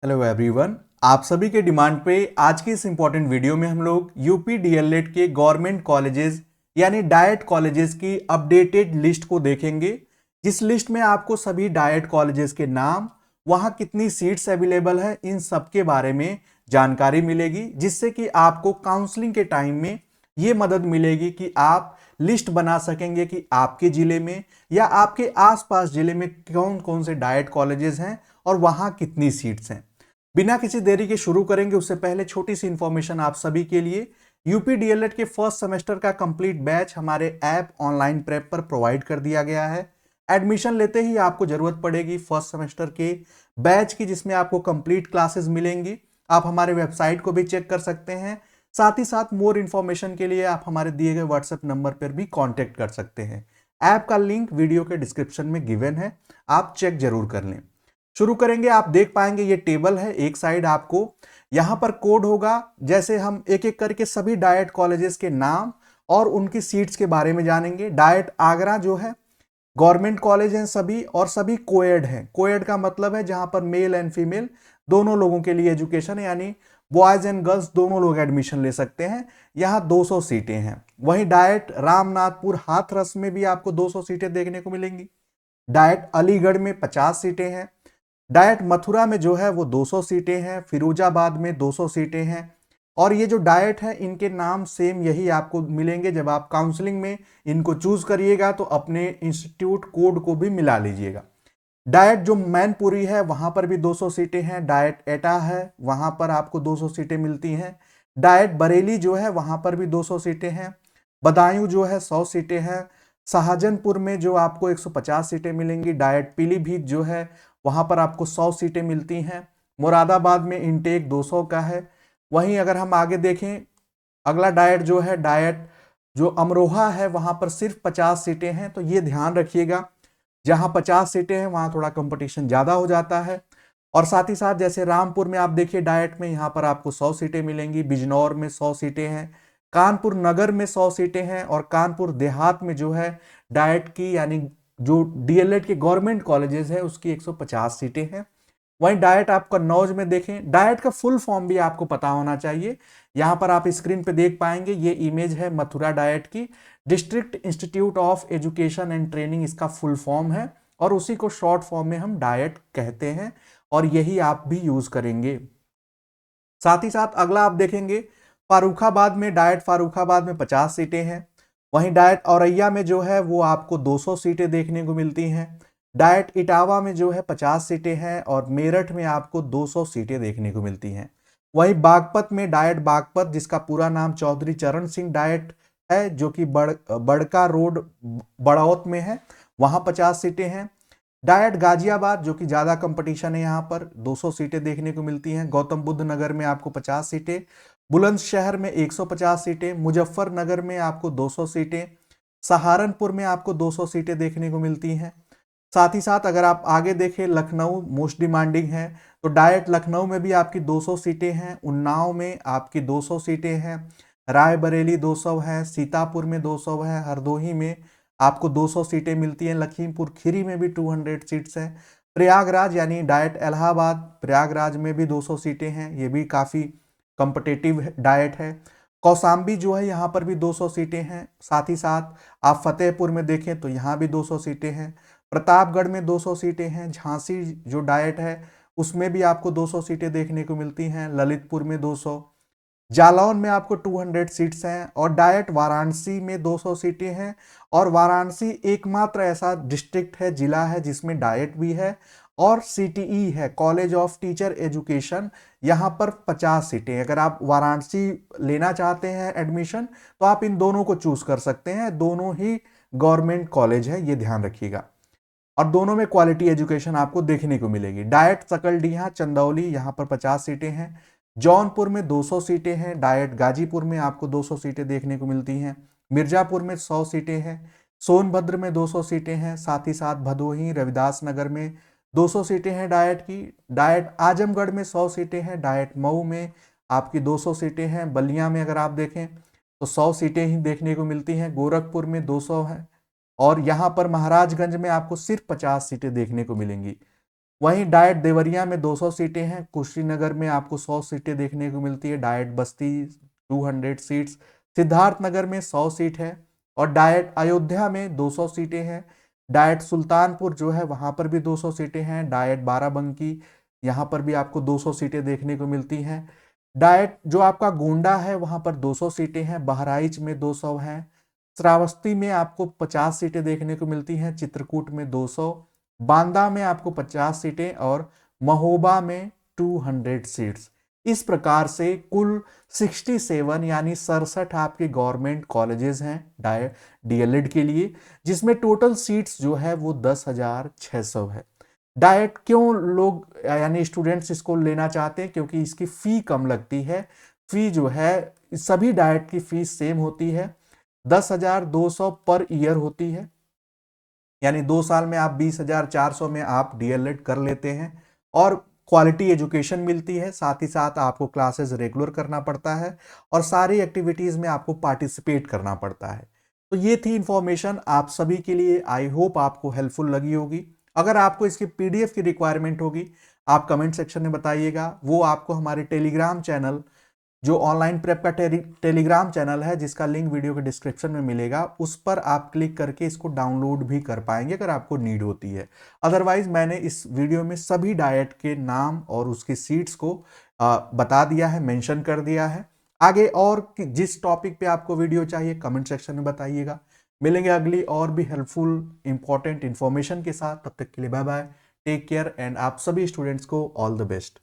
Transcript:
Hello everyone. आप सभी के डिमांड पे आज की इस इंपॉर्टेंट वीडियो में हम लोग यूपी डीएलएड के गवर्नमेंट कॉलेजेस यानी डाइट कॉलेजेस की अपडेटेड लिस्ट को देखेंगे, जिस लिस्ट में आपको सभी डाइट कॉलेजेस के नाम, वहां कितनी सीट्स अवेलेबल है, इन सब के बारे में जानकारी मिलेगी, जिससे कि आपको काउंसलिंग के टाइम में ये मदद मिलेगी कि आप लिस्ट बना सकेंगे कि आपके जिले में या आपके आसपास जिले में कौन कौन से डाइट कॉलेजेस हैं और वहां कितनी सीट्स हैं। बिना किसी देरी के शुरू करेंगे, उससे पहले छोटी सी इंफॉर्मेशन आप सभी के लिए। यूपी डीएलएड के फर्स्ट सेमेस्टर का कंप्लीट बैच हमारे ऐप ऑनलाइन प्रेप पर प्रोवाइड कर दिया गया है। एडमिशन लेते ही आपको जरूरत पड़ेगी फर्स्ट सेमेस्टर के बैच की, जिसमें आपको कंप्लीट क्लासेस मिलेंगी। आप हमारे वेबसाइट को भी चेक कर सकते हैं। साथ ही साथ मोर इन्फॉर्मेशन के लिए आप हमारे दिए गए व्हाट्सएप नंबर पर भी कॉन्टेक्ट कर सकते हैं। ऐप का लिंक वीडियो के डिस्क्रिप्शन में गिवन है, आप चेक जरूर कर लें। शुरू करेंगे। आप देख पाएंगे ये टेबल है, एक साइड आपको यहां पर कोड होगा। जैसे हम एक एक करके सभी डाइट कॉलेजेस के नाम और उनकी सीट्स के बारे में जानेंगे। डाइट आगरा जो है गवर्नमेंट कॉलेज हैं सभी, और सभी कोएड हैं। कोएड का मतलब है जहां पर मेल एंड फीमेल दोनों लोगों के लिए एजुकेशन है, यानी बॉयज एंड गर्ल्स दोनों लोग एडमिशन ले सकते हैं। यहाँ 200 सीटें हैं। वहीं डाइट रामनाथपुर हाथरस में भी आपको 200 सीटें देखने को मिलेंगी। डाइट अलीगढ़ में 50 सीटें हैं। डाइट मथुरा में जो है वो 200 सीटें हैं। फिरोजाबाद में 200 सीटें हैं। और ये जो डाइट है इनके नाम सेम यही आपको मिलेंगे। जब आप काउंसलिंग में इनको चूज करिएगा तो अपने इंस्टीट्यूट कोड को भी मिला लीजिएगा। डाइट जो मैनपुरी है वहां पर भी 200 सीटें हैं। डाइट एटा है वहां पर आपको 200 सीटें मिलती हैं। डाइट बरेली जो है वहां पर भी 200 सीटें हैं। बदायूं जो है 100 सीटें हैं। शाहजनपुर में जो आपको 150 सीटें मिलेंगी। डाइट पीलीभीत जो है वहां पर आपको 100 सीटें मिलती हैं। मुरादाबाद में इनटेक 200 का है। वहीं अगर हम आगे देखें, अगला डाइट जो है डाइट जो अमरोहा है वहां पर सिर्फ 50 सीटें हैं। तो ये ध्यान रखिएगा, जहां 50 सीटें हैं वहां थोड़ा कंपटीशन ज्यादा हो जाता है। और साथ ही साथ जैसे रामपुर में आप देखिए डाइट में यहाँ पर आपको 100 सीटें मिलेंगी। बिजनौर में 100 सीटें हैं। कानपुर नगर में 100 सीटें हैं। और कानपुर देहात में जो है डाइट की यानी जो डीएलएड के गवर्नमेंट कॉलेजेस है उसकी 150 सीटें हैं। वहीं डाइट आप कन्नौज में देखें, डाइट का फुल फॉर्म भी आपको पता होना चाहिए। यहां पर आप स्क्रीन पे देख पाएंगे, ये इमेज है मथुरा डाइट की। District institute of education and training इसका फुल फॉर्म है, और उसी को शॉर्ट फॉर्म में हम डाइट कहते हैं, और यही आप भी यूज करेंगे। साथ ही साथ अगला आप देखेंगे फारुखाबाद में, डाइट फारुखाबाद में 50 सीटें हैं। वहीं डाइट औरैया में जो है वो आपको 200 सीटें देखने को मिलती हैं। डाइट इटावा में जो है 50 सीटें हैं। और मेरठ में आपको 200 सीटें देखने को मिलती हैं। वहीं बागपत में डाइट बागपत, जिसका पूरा नाम चौधरी चरण सिंह डाइट है, जो कि बड़का रोड बड़ौत में है, वहां 50 सीटें हैं। डायट गाजियाबाद जो कि ज्यादा कंपटीशन है, यहाँ पर 200 सीटें देखने को मिलती हैं। गौतम बुद्ध नगर में आपको 50 सीटें। बुलंदशहर में 150 सीटें। मुजफ्फरनगर में आपको 200 सीटें। सहारनपुर में आपको 200 सीटें देखने को मिलती हैं। साथ ही साथ अगर आप आगे देखें, लखनऊ मोस्ट डिमांडिंग है, तो डायट लखनऊ में भी आपकी 200 सीटें हैं। उन्नाव में आपकी 200 सीटें हैं। रायबरेली 200 है। सीतापुर में 200 है। हरदोही में आपको 200 सीटें मिलती हैं। लखीमपुर खीरी में भी 200 सीट्स हैं। प्रयागराज यानी डाइट इलाहाबाद, प्रयागराज में भी 200 सीटें हैं। ये भी काफ़ी कॉम्पिटिटिव डाइट है। कौसाम्बी जो है यहाँ पर भी 200 सीटें हैं। साथ ही साथ आप फतेहपुर में देखें तो यहाँ भी 200 सीटें हैं। प्रतापगढ़ में 200 सीटें हैं। झांसी जो डाइट है उसमें भी आपको 200 सीटें देखने को मिलती हैं। ललितपुर में 200। जालौन में आपको 200 सीट्स हैं। और डायट वाराणसी में 200 सीटें हैं। और वाराणसी एकमात्र ऐसा डिस्ट्रिक्ट है, जिला है, जिसमें डायट भी है और सीटीई है, कॉलेज ऑफ टीचर एजुकेशन। यहाँ पर 50 सीटें। अगर आप वाराणसी लेना चाहते हैं एडमिशन तो आप इन दोनों को चूज कर सकते हैं। दोनों ही गवर्नमेंट कॉलेज है, ये ध्यान रखिएगा। और दोनों में क्वालिटी एजुकेशन आपको देखने को मिलेगी। डायट सकलडीहा चंदौली यहाँ पर 50 सीटें हैं। जौनपुर में 200 सीटें हैं। डायट गाजीपुर में आपको 200 सीटें देखने को मिलती हैं। मिर्जापुर में 100 सीटें हैं। सोनभद्र में 200 सीटें हैं। साथ ही साथ भदोही रविदास नगर में 200 सीटें हैं डायट की। डायट आजमगढ़ में 100 सीटें हैं। डायट मऊ में आपकी 200 सीटें हैं। बलिया में अगर आप देखें तो 100 सीटें ही देखने को मिलती हैं। गोरखपुर में 200 है। और यहाँ पर महाराजगंज में आपको सिर्फ 50 सीटें देखने को मिलेंगी। वहीं डाइट देवरिया में 200 सीटें हैं, कुशीनगर में आपको 100 सीटें देखने को मिलती है, डाइट बस्ती 200 सीट्स, सिद्धार्थनगर में 100 सीट है और डाइट अयोध्या में 200 सीटें हैं, डाइट सुल्तानपुर जो है वहां पर भी 200 सीटें हैं, डाइट बाराबंकी यहाँ पर भी आपको 200 सीटें देखने को मिलती हैं, डाइट जो आपका गोंडा है वहां पर 200 सीटें हैं, बहराइच में 200 हैं, श्रावस्ती में आपको 50 सीटें देखने को मिलती हैं, चित्रकूट में 200, बांदा में आपको 50 सीटें और महोबा में 200 सीट्स। इस प्रकार से कुल 67 यानी 67 आपके गवर्नमेंट कॉलेजेस हैं डीएलएड के लिए, जिसमें टोटल सीट्स जो है वो 10,600 है। डाइट क्यों लोग यानी स्टूडेंट्स इसको लेना चाहते हैं? क्योंकि इसकी फी कम लगती है। फी जो है सभी डाइट की फीस सेम होती है, 10,200 पर ईयर होती है, यानी 2 साल में आप 20,400 में आप डीएलएड कर लेते हैं और क्वालिटी एजुकेशन मिलती है। साथ ही साथ आपको क्लासेस रेगुलर करना पड़ता है और सारी एक्टिविटीज में आपको पार्टिसिपेट करना पड़ता है। तो ये थी इंफॉर्मेशन आप सभी के लिए, आई होप आपको हेल्पफुल लगी होगी। अगर आपको इसकी पीडीएफ की रिक्वायरमेंट होगी आप कमेंट सेक्शन में बताइएगा, वो आपको हमारे टेलीग्राम चैनल जो ऑनलाइन प्रेप का टेलीग्राम चैनल है जिसका लिंक वीडियो के डिस्क्रिप्शन में मिलेगा, उस पर आप क्लिक करके इसको डाउनलोड भी कर पाएंगे अगर आपको नीड होती है। अदरवाइज मैंने इस वीडियो में सभी डाइट के नाम और उसकी सीट्स को बता दिया है, मेंशन कर दिया है। आगे और जिस टॉपिक पे आपको वीडियो चाहिए कमेंट सेक्शन में बताइएगा। मिलेंगे अगली और भी हेल्पफुल इंपॉर्टेंट इंफॉर्मेशन के साथ, तब तक के लिए bye bye, take care and आप सभी स्टूडेंट्स को ऑल द बेस्ट।